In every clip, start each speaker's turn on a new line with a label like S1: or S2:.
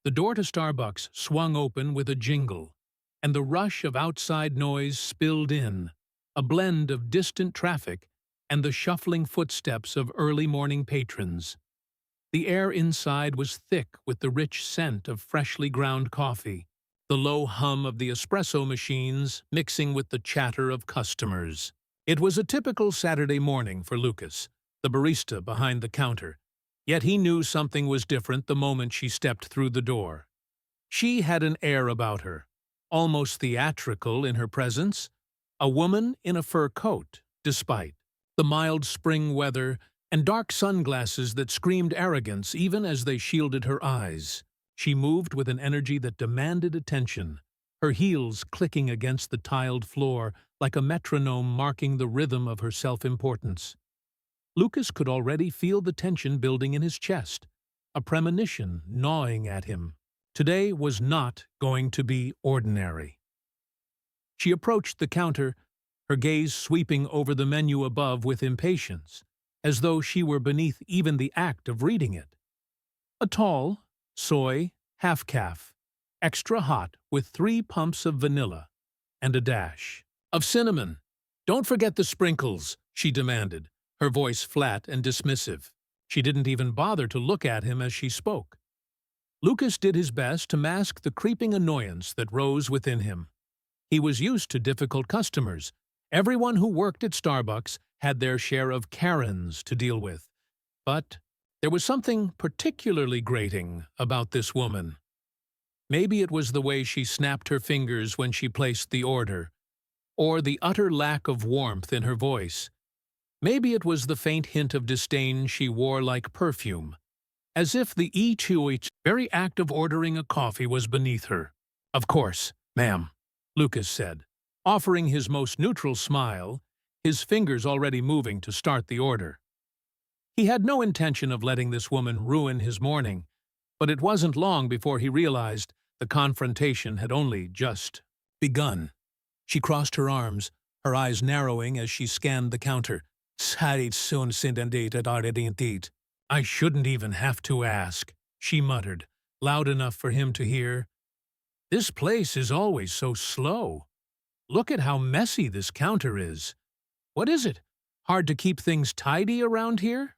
S1: The door to Starbucks swung open with a jingle, and the rush of outside noise spilled in, a blend of distant traffic and the shuffling footsteps of early morning patrons. The air inside was thick with the rich scent of freshly ground coffee, the low hum of the espresso machines mixing with the chatter of customers. It was a typical Saturday morning for Lucas, the barista behind the counter, yet he knew something was different the moment she stepped through the door. She had an air about her, almost theatrical in her presence, a woman in a fur coat, despite the mild spring weather and dark sunglasses that screamed arrogance even as they shielded her eyes. She moved with an energy that demanded attention, her heels clicking against the tiled floor like a metronome marking the rhythm of her self-importance. Lucas could already feel the tension building in his chest, a premonition gnawing at him. Today was not going to be ordinary. She approached the counter, her gaze sweeping over the menu above with impatience, as though she were beneath even the act of reading it. A tall, soy, half-calf, extra hot with 3 pumps of vanilla, and a dash of cinnamon. "Don't forget the sprinkles," she demanded, her voice flat and dismissive. She didn't even bother to look at him as she spoke. Lucas did his best to mask the creeping annoyance that rose within him. He was used to difficult customers. Everyone who worked at Starbucks had their share of Karens to deal with. But there was something particularly grating about this woman. Maybe it was the way she snapped her fingers when she placed the order, or the utter lack of warmth in her voice. Maybe it was the faint hint of disdain she wore like perfume, as if the very act of ordering a coffee was beneath her. "Of course, ma'am," Lucas said, offering his most neutral smile, his fingers already moving to start the order. He had no intention of letting this woman ruin his morning, but it wasn't long before he realized the confrontation had only just begun. She crossed her arms, her eyes narrowing as she scanned the counter. "I shouldn't even have to ask," she muttered, loud enough for him to hear. "This place is always so slow. Look at how messy this counter is. What is it? Hard to keep things tidy around here?"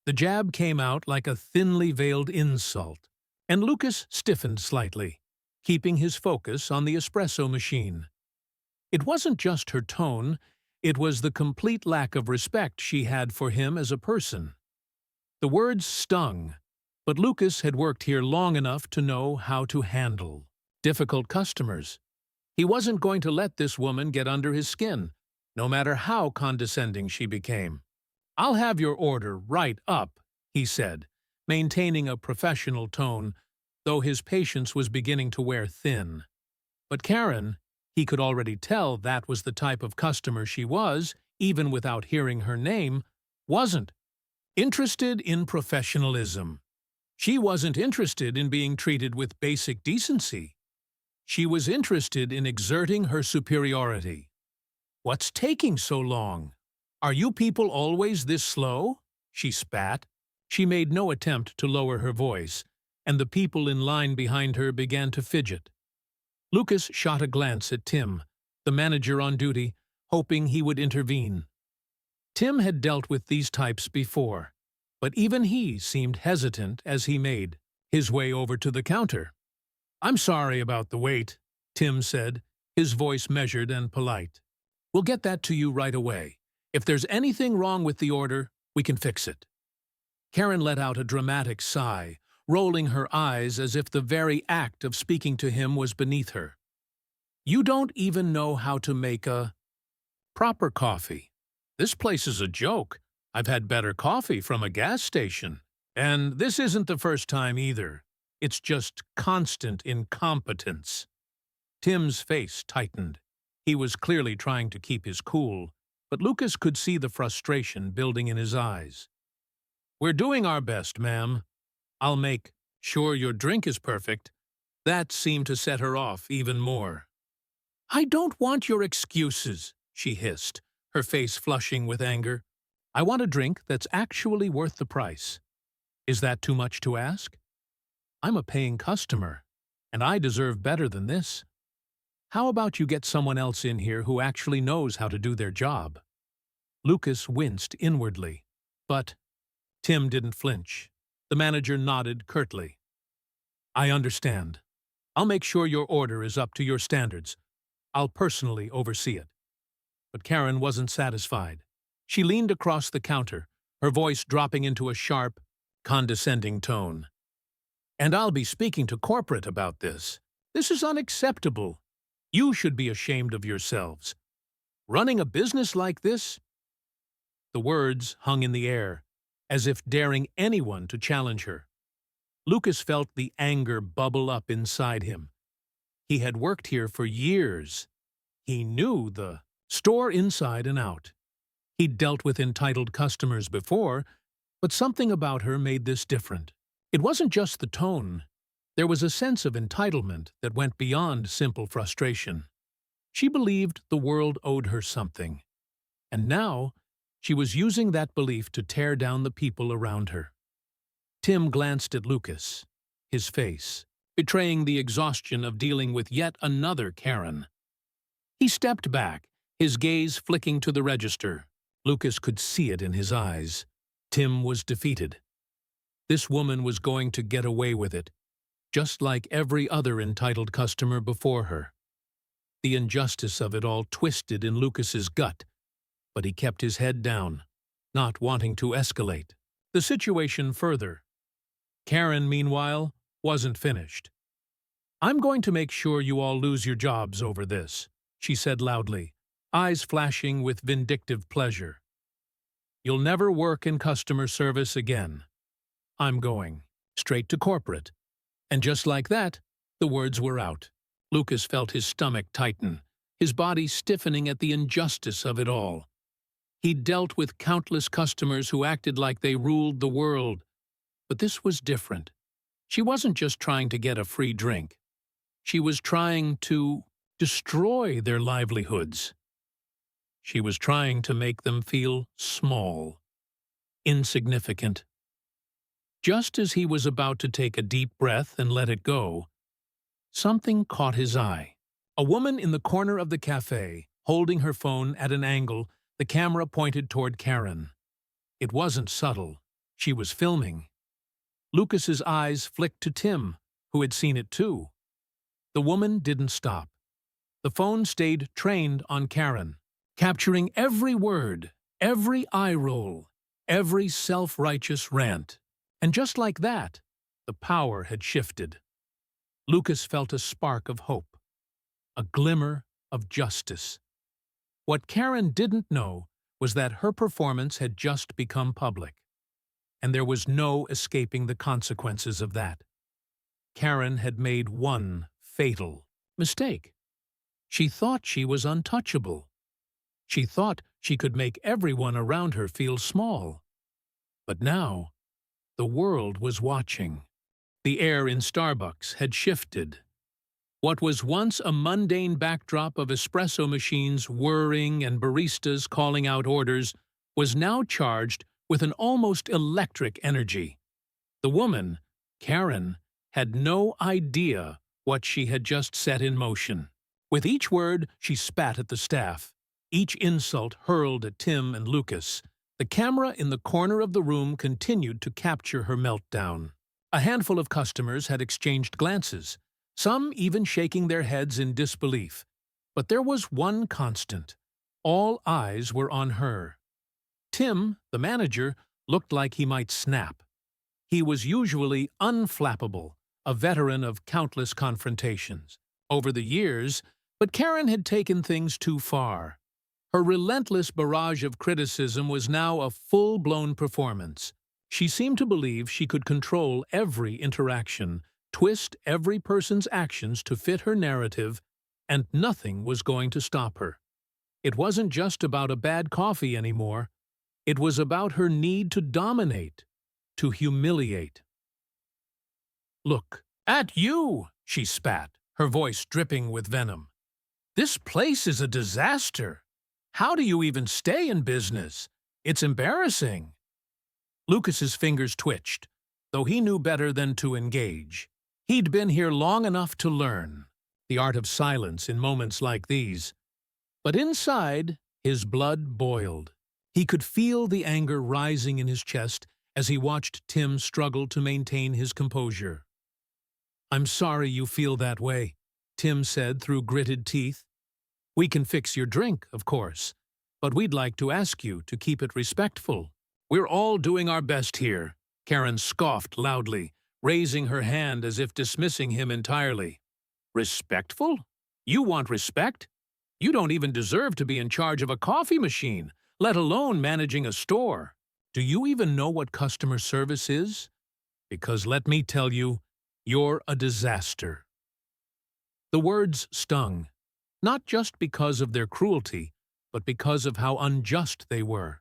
S1: The jab came out like a thinly veiled insult, and Lucas stiffened slightly, keeping his focus on the espresso machine. It wasn't just her tone, it was the complete lack of respect she had for him as a person. The words stung, but Lucas had worked here long enough to know how to handle difficult customers. He wasn't going to let this woman get under his skin, no matter how condescending she became. "I'll have your order right up," he said, maintaining a professional tone, though his patience was beginning to wear thin. But Karen, he could already tell that was the type of customer she was, even without hearing her name, wasn't interested in professionalism. She wasn't interested in being treated with basic decency. She was interested in exerting her superiority. "What's taking so long? Are you people always this slow?" she spat. She made no attempt to lower her voice, and the people in line behind her began to fidget. Lucas shot a glance at Tim, the manager on duty, hoping he would intervene. Tim had dealt with these types before, but even he seemed hesitant as he made his way over to the counter. "I'm sorry about the wait," Tim said, his voice measured and polite. "We'll get that to you right away. If there's anything wrong with the order, we can fix it." Karen let out a dramatic sigh, rolling her eyes as if the very act of speaking to him was beneath her. "You don't even know how to make a proper coffee. This place is a joke. I've had better coffee from a gas station. And this isn't the first time either. It's just constant incompetence." Tim's face tightened. He was clearly trying to keep his cool, but Lucas could see the frustration building in his eyes. "We're doing our best, ma'am. I'll make sure your drink is perfect." That seemed to set her off even more. "I don't want your excuses," she hissed, her face flushing with anger. "I want a drink that's actually worth the price. Is that too much to ask?" I'm a paying customer, and I deserve better than this. How about you get someone else in here who actually knows how to do their job?" Lucas winced inwardly. But Tim didn't flinch. The manager nodded curtly. "I understand. I'll make sure your order is up to your standards. I'll personally oversee it." But Karen wasn't satisfied. She leaned across the counter, her voice dropping into a sharp, condescending tone. "And I'll be speaking to corporate about this. This is unacceptable. You should be ashamed of yourselves. Running a business like this?" The words hung in the air, as if daring anyone to challenge her. Lucas felt the anger bubble up inside him. He had worked here for years. He knew the store inside and out. He'd dealt with entitled customers before, but something about her made this different. It wasn't just the tone. There was a sense of entitlement that went beyond simple frustration. She believed the world owed her something, and now she was using that belief to tear down the people around her. Tim glanced at Lucas, his face betraying the exhaustion of dealing with yet another Karen. He stepped back, his gaze flicking to the register. Lucas could see it in his eyes. Tim was defeated. This woman was going to get away with it, just like every other entitled customer before her. The injustice of it all twisted in Lucas's gut, but he kept his head down, not wanting to escalate the situation further. Karen, meanwhile, wasn't finished. "I'm going to make sure you all lose your jobs over this," she said loudly, eyes flashing with vindictive pleasure. "You'll never work in customer service again. I'm going straight to corporate." And just like that, the words were out. Lucas felt his stomach tighten, his body stiffening at the injustice of it all. He'd dealt with countless customers who acted like they ruled the world, but this was different. She wasn't just trying to get a free drink. She was trying to destroy their livelihoods. She was trying to make them feel small, insignificant. Just as he was about to take a deep breath and let it go, something caught his eye. A woman in the corner of the cafe, holding her phone at an angle, the camera pointed toward Karen. It wasn't subtle. She was filming. Lucas's eyes flicked to Tim, who had seen it too. The woman didn't stop. The phone stayed trained on Karen, capturing every word, every eye roll, every self-righteous rant. And just like that, the power had shifted. Lucas felt a spark of hope, a glimmer of justice. What Karen didn't know was that her performance had just become public, and there was no escaping the consequences of that. Karen had made one fatal mistake. She thought she was untouchable. She thought she could make everyone around her feel small. But now, the world was watching. The air in Starbucks had shifted. What was once a mundane backdrop of espresso machines whirring and baristas calling out orders was now charged with an almost electric energy. The woman, Karen, had no idea what she had just set in motion. With each word, she spat at the staff. Each insult hurled at Tim and Lucas. The camera in the corner of the room continued to capture her meltdown. A handful of customers had exchanged glances, some even shaking their heads in disbelief. But there was one constant. All eyes were on her. Tim, the manager, looked like he might snap. He was usually unflappable, a veteran of countless confrontations over the years, but Karen had taken things too far. Her relentless barrage of criticism was now a full-blown performance. She seemed to believe she could control every interaction, twist every person's actions to fit her narrative, and nothing was going to stop her. It wasn't just about a bad coffee anymore. It was about her need to dominate, to humiliate. "Look at you," she spat, her voice dripping with venom. "This place is a disaster. How do you even stay in business? It's embarrassing." Lucas's fingers twitched. though he knew better than to engage. He'd been here long enough to learn the art of silence in moments like these. But inside, his blood boiled. He could feel the anger rising in his chest as he watched Tim struggle to maintain his composure. "I'm sorry you feel that way," Tim said through gritted teeth. "We can fix your drink, of course, but we'd like to ask you to keep it respectful." "We're all doing our best here," Karen scoffed loudly, raising her hand as if dismissing him entirely. "Respectful? You want respect? You don't even deserve to be in charge of a coffee machine, let alone managing a store. Do you even know what customer service is? Because let me tell you, you're a disaster." The words stung, not just because of their cruelty, but because of how unjust they were.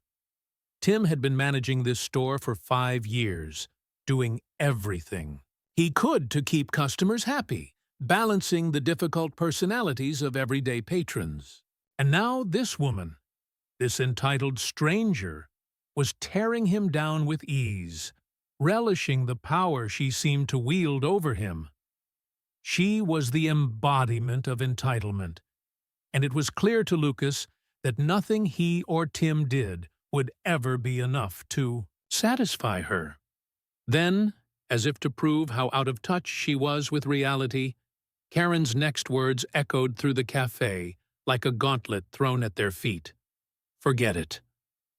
S1: Tim had been managing this store for 5 years, doing everything he could to keep customers happy, balancing the difficult personalities of everyday patrons. And now this woman, this entitled stranger, was tearing him down with ease, relishing the power she seemed to wield over him. She was the embodiment of entitlement, and it was clear to Lucas that nothing he or Tim did would ever be enough to satisfy her. Then, as if to prove how out of touch she was with reality, Karen's next words echoed through the cafe like a gauntlet thrown at their feet. "Forget it.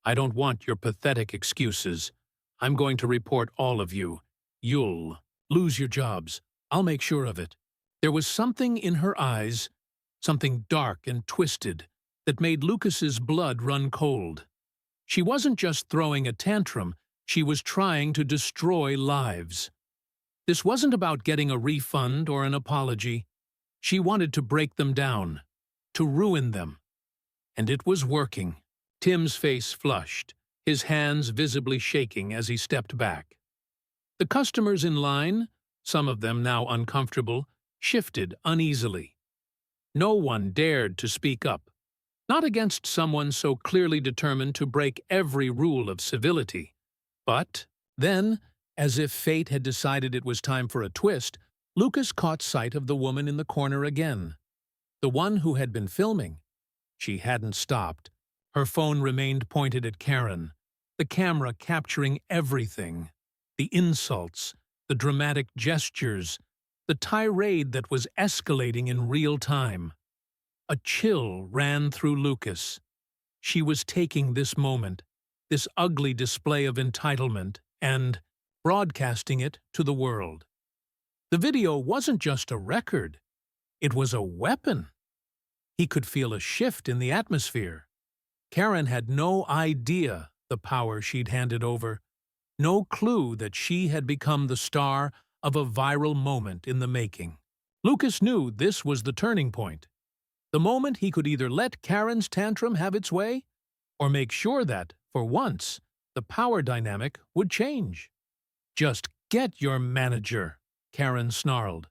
S1: I don't want your pathetic excuses. I'm going to report all of you. You'll lose your jobs. I'll make sure of it." There was something in her eyes, something dark and twisted, that made Lucas's blood run cold. She wasn't just throwing a tantrum, she was trying to destroy lives. This wasn't about getting a refund or an apology. She wanted to break them down, to ruin them. And it was working. Tim's face flushed, his hands visibly shaking as he stepped back. The customers in line, some of them now uncomfortable, shifted uneasily. No one dared to speak up, not against someone so clearly determined to break every rule of civility. But then, as if fate had decided it was time for a twist, Lucas caught sight of the woman in the corner again. The one who had been filming. She hadn't stopped. Her phone remained pointed at Karen, the camera capturing everything. The insults, the dramatic gestures, the tirade that was escalating in real time. A chill ran through Lucas. She was taking this moment, this ugly display of entitlement, and broadcasting it to the world. The video wasn't just a record. It was a weapon. He could feel a shift in the atmosphere. Karen had no idea the power she'd handed over, no clue that she had become the star of a viral moment in the making. Lucas knew this was the turning point. The moment he could either let Karen's tantrum have its way, or make sure that, for once, the power dynamic would change. "Just get your manager," Karen snarled,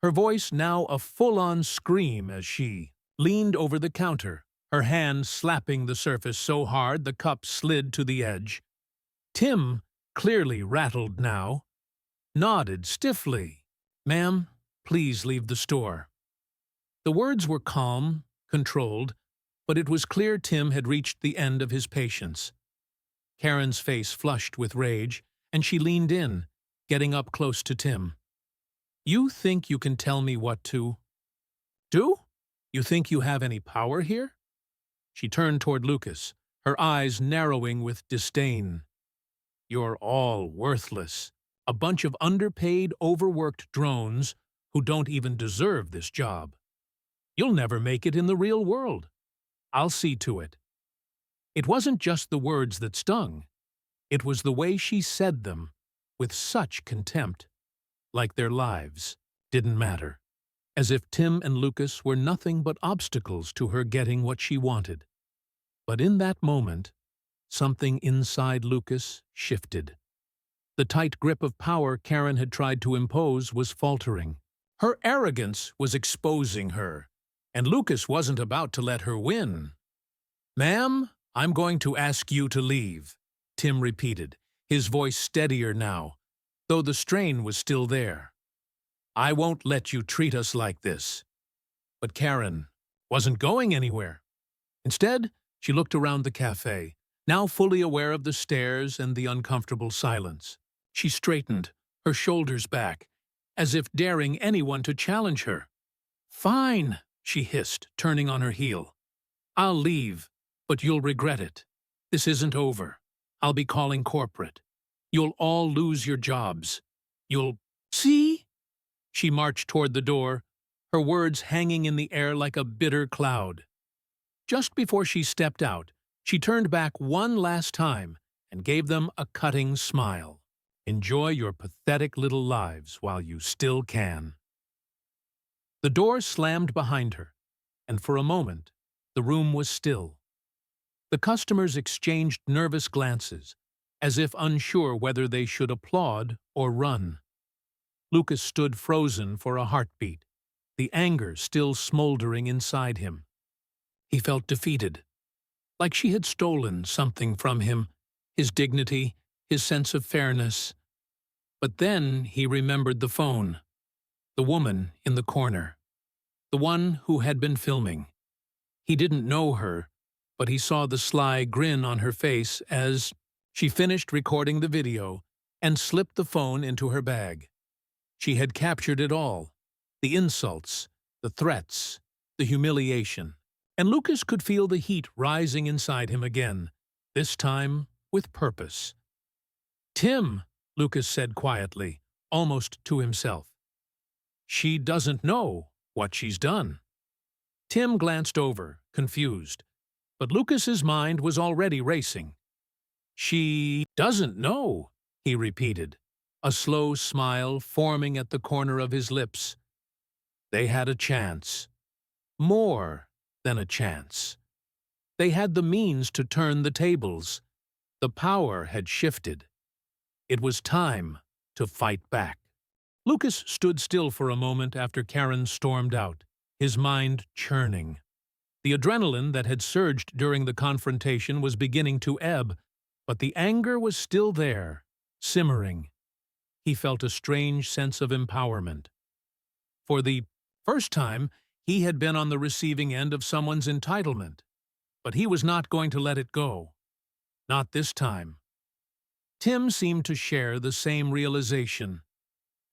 S1: her voice now a full-on scream as she leaned over the counter, her hand slapping the surface so hard the cup slid to the edge. Tim, clearly rattled now, nodded stiffly. "Ma'am, please leave the store." The words were calm, controlled, but it was clear Tim had reached the end of his patience. Karen's face flushed with rage, and she leaned in, getting up close to Tim. "You think you can tell me what to do? You think you have any power here?" She turned toward Lucas, her eyes narrowing with disdain. "You're all worthless. A bunch of underpaid, overworked drones who don't even deserve this job. You'll never make it in the real world. I'll see to it." It wasn't just the words that stung. It was the way she said them, with such contempt, like their lives didn't matter, as if Tim and Lucas were nothing but obstacles to her getting what she wanted. But in that moment, something inside Lucas shifted. The tight grip of power Karen had tried to impose was faltering. Her arrogance was exposing her, and Lucas wasn't about to let her win. "Ma'am, I'm going to ask you to leave," Tim repeated, his voice steadier now, though the strain was still there. "I won't let you treat us like this." But Karen wasn't going anywhere. Instead, she looked around the cafe, now fully aware of the stares and the uncomfortable silence. She straightened, her shoulders back, as if daring anyone to challenge her. "Fine," she hissed, turning on her heel. "I'll leave, but you'll regret it. This isn't over. I'll be calling corporate. You'll all lose your jobs. You'll see?" She marched toward the door, her words hanging in the air like a bitter cloud. Just before she stepped out, she turned back one last time and gave them a cutting smile. "Enjoy your pathetic little lives while you still can." The door slammed behind her, and for a moment, the room was still. The customers exchanged nervous glances, as if unsure whether they should applaud or run. Lucas stood frozen for a heartbeat, the anger still smoldering inside him. He felt defeated, like she had stolen something from him, his dignity, his sense of fairness. But then he remembered the phone, the woman in the corner, the one who had been filming. He didn't know her, but he saw the sly grin on her face as she finished recording the video and slipped the phone into her bag. She had captured it all, the insults, the threats, the humiliation, and Lucas could feel the heat rising inside him again, this time with purpose. "Tim," Lucas said quietly, almost to himself. "She doesn't know what she's done." Tim glanced over, confused, but Lucas's mind was already racing. "She doesn't know," he repeated, a slow smile forming at the corner of his lips. They had a chance. More than a chance. They had the means to turn the tables. The power had shifted. It was time to fight back. Lucas stood still for a moment after Karen stormed out, his mind churning. The adrenaline that had surged during the confrontation was beginning to ebb, but the anger was still there, simmering. He felt a strange sense of empowerment. For the first time, he had been on the receiving end of someone's entitlement, but he was not going to let it go. Not this time. Tim seemed to share the same realization.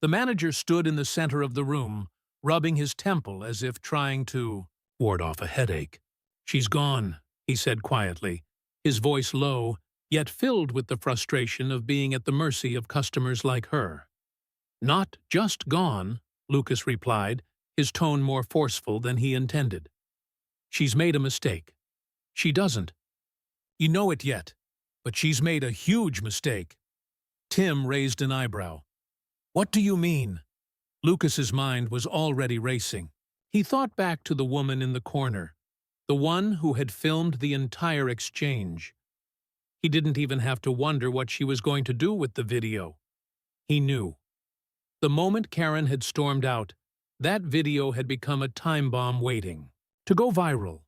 S1: The manager stood in the center of the room, rubbing his temple as if trying to ward off a headache. "She's gone," he said quietly, his voice low, yet filled with the frustration of being at the mercy of customers like her. "Not just gone," Lucas replied, his tone more forceful than he intended. "She's made a mistake. She doesn't. You know it yet, but she's made a huge mistake." Tim raised an eyebrow. "What do you mean?" Lucas's mind was already racing. He thought back to the woman in the corner, the one who had filmed the entire exchange. He didn't even have to wonder what she was going to do with the video. He knew. The moment Karen had stormed out, that video had become a time bomb waiting to go viral.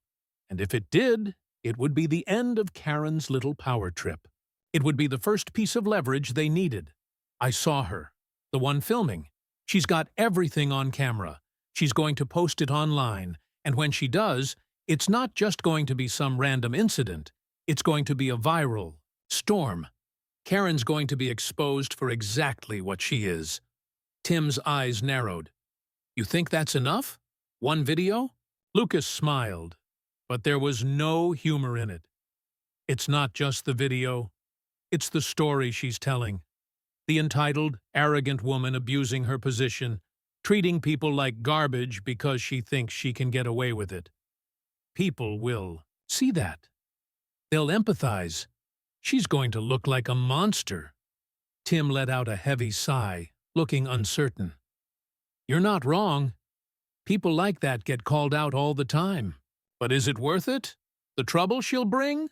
S1: And if it did, it would be the end of Karen's little power trip. It would be the first piece of leverage they needed. "I saw her, the one filming. She's got everything on camera. She's going to post it online, and when she does, it's not just going to be some random incident. It's going to be a viral storm. Karen's going to be exposed for exactly what she is." Tim's eyes narrowed. "You think that's enough? One video?" Lucas smiled, but there was no humor in it. "It's not just the video. It's the story she's telling. The entitled, arrogant woman abusing her position, treating people like garbage because she thinks she can get away with it. People will see that. They'll empathize. She's going to look like a monster." Tim let out a heavy sigh, looking uncertain. "You're not wrong. People like that get called out all the time. But is it worth it? The trouble she'll bring?"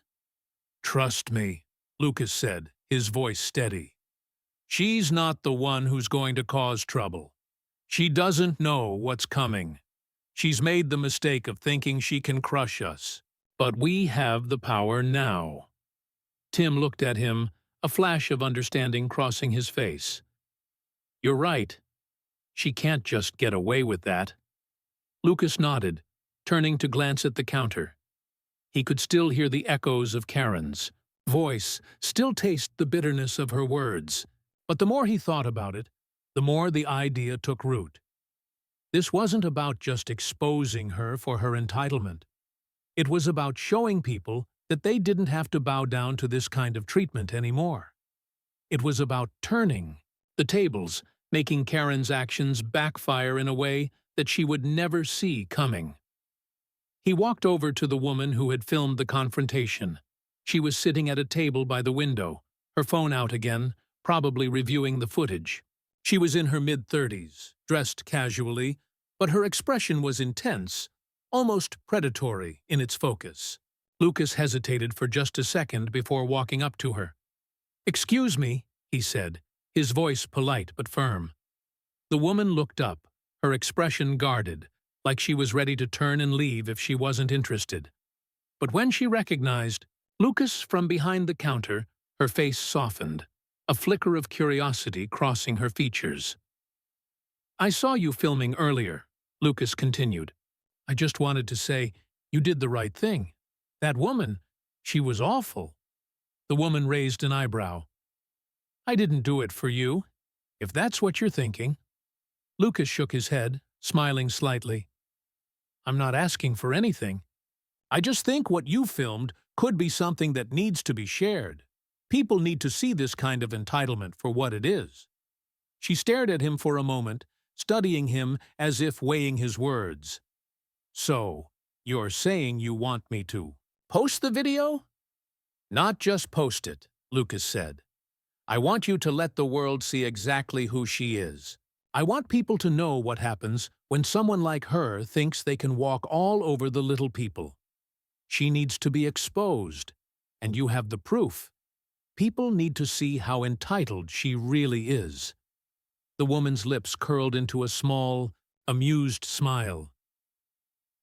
S1: "Trust me," Lucas said, his voice steady. "She's not the one who's going to cause trouble. She doesn't know what's coming. She's made the mistake of thinking she can crush us. But we have the power now." Tim looked at him, a flash of understanding crossing his face. You're right. She can't just get away with that. Lucas nodded, turning to glance at the counter. He could still hear the echoes of Karen's voice, still taste the bitterness of her words. But the more he thought about it, the more the idea took root. This wasn't about just exposing her for her entitlement. It was about showing people that they didn't have to bow down to this kind of treatment anymore. It was about turning the tables, making Karen's actions backfire in a way that she would never see coming. He walked over to the woman who had filmed the confrontation. She was sitting at a table by the window, her phone out again, probably reviewing the footage. She was in her mid-30s, dressed casually, but her expression was intense, almost predatory in its focus. Lucas hesitated for just a second before walking up to her. "Excuse me," he said, his voice polite but firm. The woman looked up, her expression guarded, like she was ready to turn and leave if she wasn't interested. But when she recognized Lucas from behind the counter, her face softened, a flicker of curiosity crossing her features. "I saw you filming earlier," Lucas continued. "I just wanted to say you did the right thing. That woman, she was awful." The woman raised an eyebrow. "I didn't do it for you, if that's what you're thinking." Lucas shook his head, smiling slightly. "I'm not asking for anything. I just think what you filmed could be something that needs to be shared. People need to see this kind of entitlement for what it is." She stared at him for a moment, studying him as if weighing his words. "So, you're saying you want me to post the video?" "Not just post it," Lucas said. "I want you to let the world see exactly who she is. I want people to know what happens when someone like her thinks they can walk all over the little people. She needs to be exposed, and you have the proof. People need to see how entitled she really is." The woman's lips curled into a small, amused smile.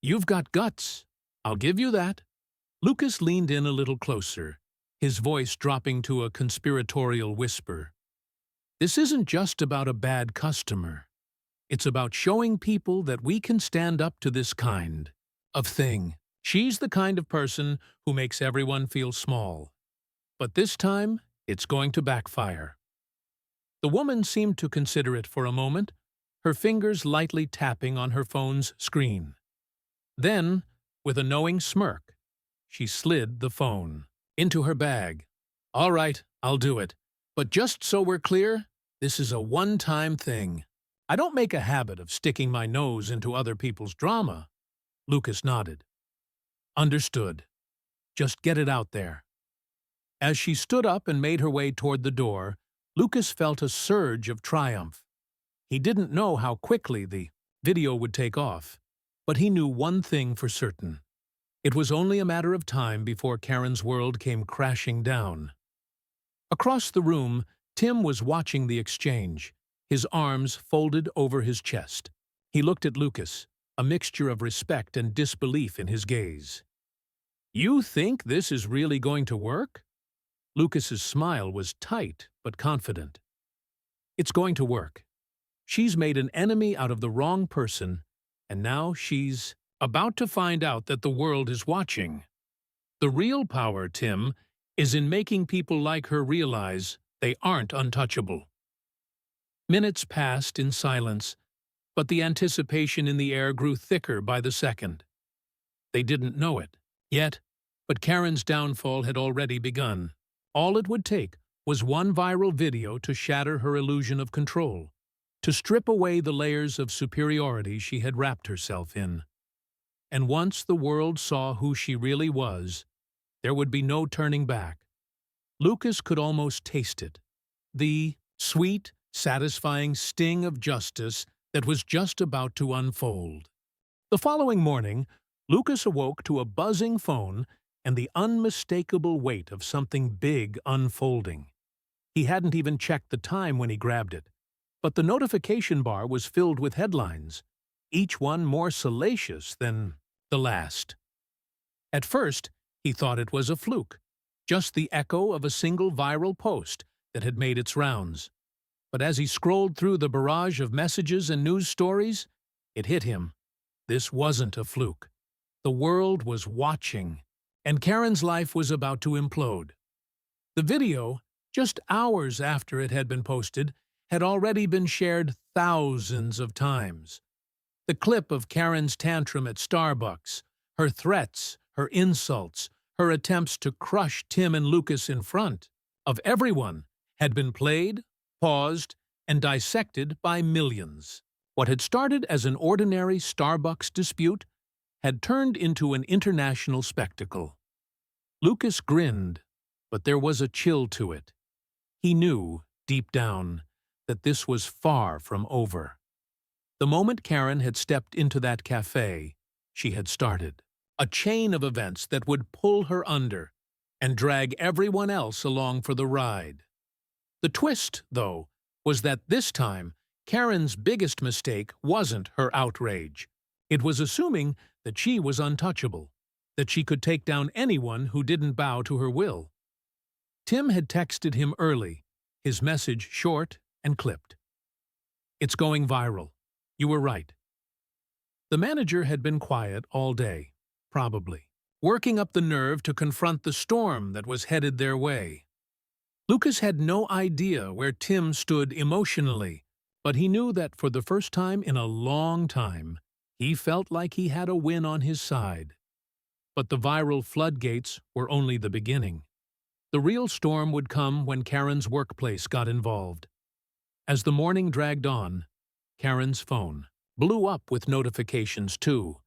S1: "You've got guts. I'll give you that." Lucas leaned in a little closer, his voice dropping to a conspiratorial whisper. "This isn't just about a bad customer. It's about showing people that we can stand up to this kind of thing. She's the kind of person who makes everyone feel small. But this time, it's going to backfire." The woman seemed to consider it for a moment, her fingers lightly tapping on her phone's screen. Then, with a knowing smirk, she slid the phone into her bag. "All right, I'll do it. But just so we're clear, this is a one-time thing. I don't make a habit of sticking my nose into other people's drama." Lucas nodded. "Understood. Just get it out there." As she stood up and made her way toward the door, Lucas felt a surge of triumph. He didn't know how quickly the video would take off, but he knew one thing for certain. It was only a matter of time before Karen's world came crashing down. Across the room, Tim was watching the exchange, his arms folded over his chest. He looked at Lucas, a mixture of respect and disbelief in his gaze. "You think this is really going to work?" Lucas's smile was tight but confident. "It's going to work. She's made an enemy out of the wrong person, and now she's about to find out that the world is watching. The real power, Tim, is in making people like her realize they aren't untouchable." Minutes passed in silence, but the anticipation in the air grew thicker by the second. They didn't know it yet, but Karen's downfall had already begun. All it would take was one viral video to shatter her illusion of control, to strip away the layers of superiority she had wrapped herself in. And once the world saw who she really was, there would be no turning back. Lucas could almost taste it, the sweet, satisfying sting of justice that was just about to unfold. The following morning, Lucas awoke to a buzzing phone and the unmistakable weight of something big unfolding. He hadn't even checked the time when he grabbed it, but the notification bar was filled with headlines, each one more salacious than the last. At first, he thought it was a fluke, just the echo of a single viral post that had made its rounds. But as he scrolled through the barrage of messages and news stories, it hit him. This wasn't a fluke. The world was watching, and Karen's life was about to implode. The video, just hours after it had been posted, had already been shared thousands of times. The clip of Karen's tantrum at Starbucks, her threats, her insults, her attempts to crush Tim and Lucas in front of everyone, had been played, paused, and dissected by millions. What had started as an ordinary Starbucks dispute had turned into an international spectacle. Lucas grinned, but there was a chill to it. He knew, deep down, that this was far from over. The moment Karen had stepped into that cafe, she had started a chain of events that would pull her under and drag everyone else along for the ride. The twist, though, was that this time, Karen's biggest mistake wasn't her outrage. It was assuming that she was untouchable, that she could take down anyone who didn't bow to her will. Tim had texted him early, his message short and clipped. "It's going viral. You were right." The manager had been quiet all day, probably, working up the nerve to confront the storm that was headed their way. Lucas had no idea where Tim stood emotionally, but he knew that for the first time in a long time, he felt like he had a win on his side. But the viral floodgates were only the beginning. The real storm would come when Karen's workplace got involved. As the morning dragged on, Karen's phone blew up with notifications too.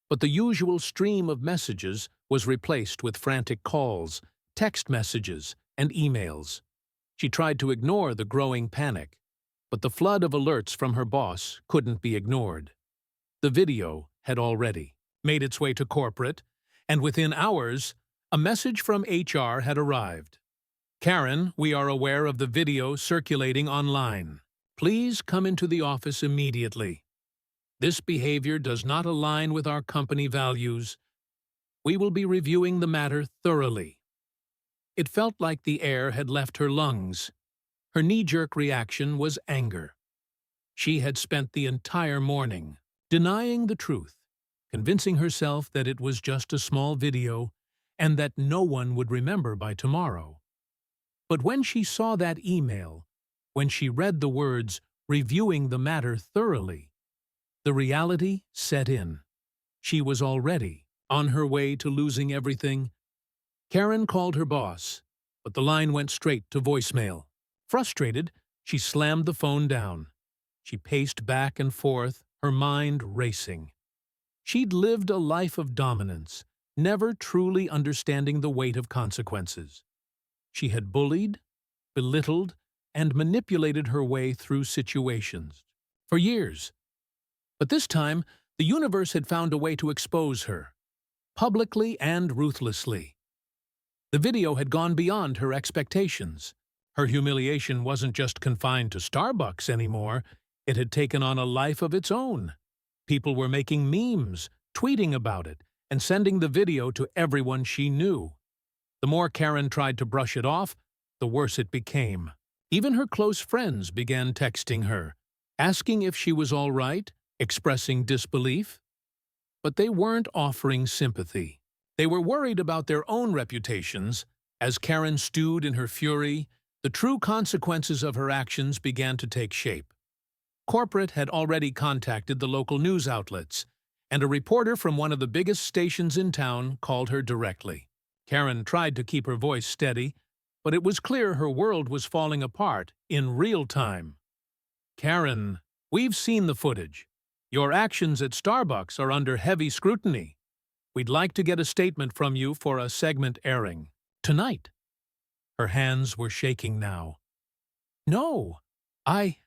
S1: But the usual stream of messages was replaced with frantic calls, text messages, and emails. She tried to ignore the growing panic, but the flood of alerts from her boss couldn't be ignored. The video had already made its way to corporate, and within hours, a message from HR had arrived. "Karen, we are aware of the video circulating online. Please come into the office immediately. This behavior does not align with our company values. We will be reviewing the matter thoroughly." It felt like the air had left her lungs. Her knee-jerk reaction was anger. She had spent the entire morning denying the truth, convincing herself that it was just a small video and that no one would remember by tomorrow. But when she saw that email, when she read the words, "reviewing the matter thoroughly," the reality set in. She was already on her way to losing everything. Karen called her boss, but the line went straight to voicemail. Frustrated, she slammed the phone down. She paced back and forth, her mind racing. She'd lived a life of dominance, never truly understanding the weight of consequences. She had bullied, belittled, and manipulated her way through situations for years. But this time, the universe had found a way to expose her, publicly and ruthlessly. The video had gone beyond her expectations. Her humiliation wasn't just confined to Starbucks anymore. It had taken on a life of its own. People were making memes, tweeting about it, and sending the video to everyone she knew. The more Karen tried to brush it off, the worse it became. Even her close friends began texting her, asking if she was all right, expressing disbelief. But they weren't offering sympathy. They were worried about their own reputations. As Karen stewed in her fury, the true consequences of her actions began to take shape. Corporate had already contacted the local news outlets, and a reporter from one of the biggest stations in town called her directly. Karen tried to keep her voice steady, but it was clear her world was falling apart in real time. "Karen, we've seen the footage. Your actions at Starbucks are under heavy scrutiny. We'd like to get a statement from you for a segment airing tonight." Her hands were shaking now. "No, I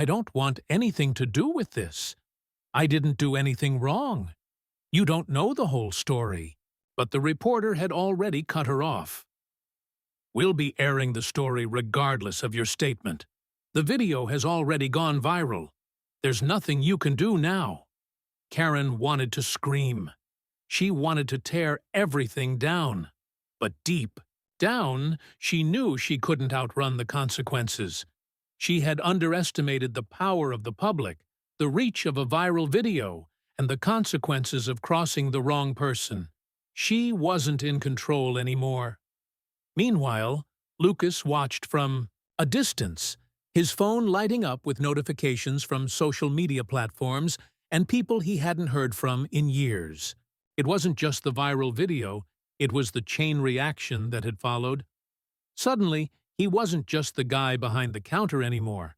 S1: don't want anything to do with this. I didn't do anything wrong. You don't know the whole story." But the reporter had already cut her off. "We'll be airing the story regardless of your statement. The video has already gone viral. There's nothing you can do now." Karen wanted to scream. She wanted to tear everything down. But deep down, she knew she couldn't outrun the consequences. She had underestimated the power of the public, the reach of a viral video, and the consequences of crossing the wrong person. She wasn't in control anymore. Meanwhile, Lucas watched from a distance, his phone lighting up with notifications from social media platforms and people he hadn't heard from in years. It wasn't just the viral video, it was the chain reaction that had followed. Suddenly, he wasn't just the guy behind the counter anymore.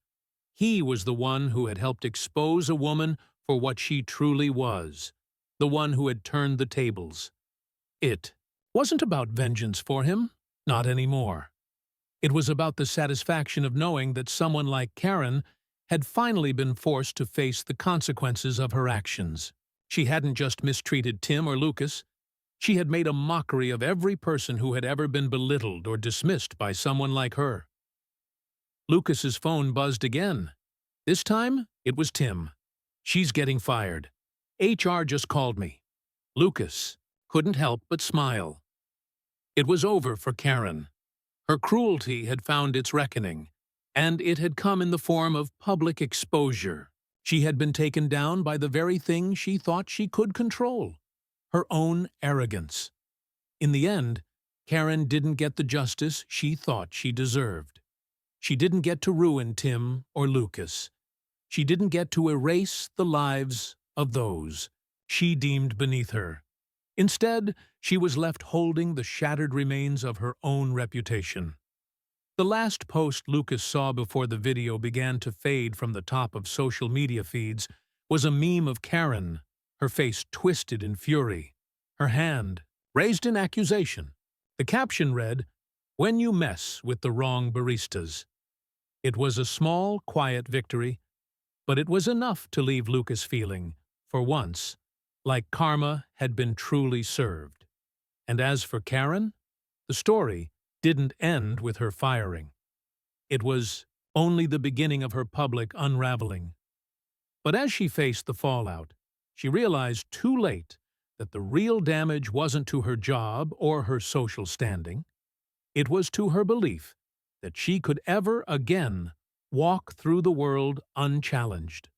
S1: He was the one who had helped expose a woman for what she truly was, the one who had turned the tables. It wasn't about vengeance for him, not anymore. It was about the satisfaction of knowing that someone like Karen had finally been forced to face the consequences of her actions. She hadn't just mistreated Tim or Lucas. She had made a mockery of every person who had ever been belittled or dismissed by someone like her. Lucas's phone buzzed again. This time, it was Tim. "She's getting fired. HR just called me." Lucas couldn't help but smile. It was over for Karen. Her cruelty had found its reckoning, and it had come in the form of public exposure. She had been taken down by the very thing she thought she could control, her own arrogance. In the end, Karen didn't get the justice she thought she deserved. She didn't get to ruin Tim or Lucas. She didn't get to erase the lives of those she deemed beneath her. Instead, she was left holding the shattered remains of her own reputation. The last post Lucas saw before the video began to fade from the top of social media feeds was a meme of Karen, her face twisted in fury, her hand raised in accusation. The caption read, "When you mess with the wrong baristas." It was a small, quiet victory, but it was enough to leave Lucas feeling, for once, like karma had been truly served. And as for Karen, the story didn't end with her firing. It was only the beginning of her public unraveling. But as she faced the fallout, she realized too late that the real damage wasn't to her job or her social standing. It was to her belief that she could ever again walk through the world unchallenged.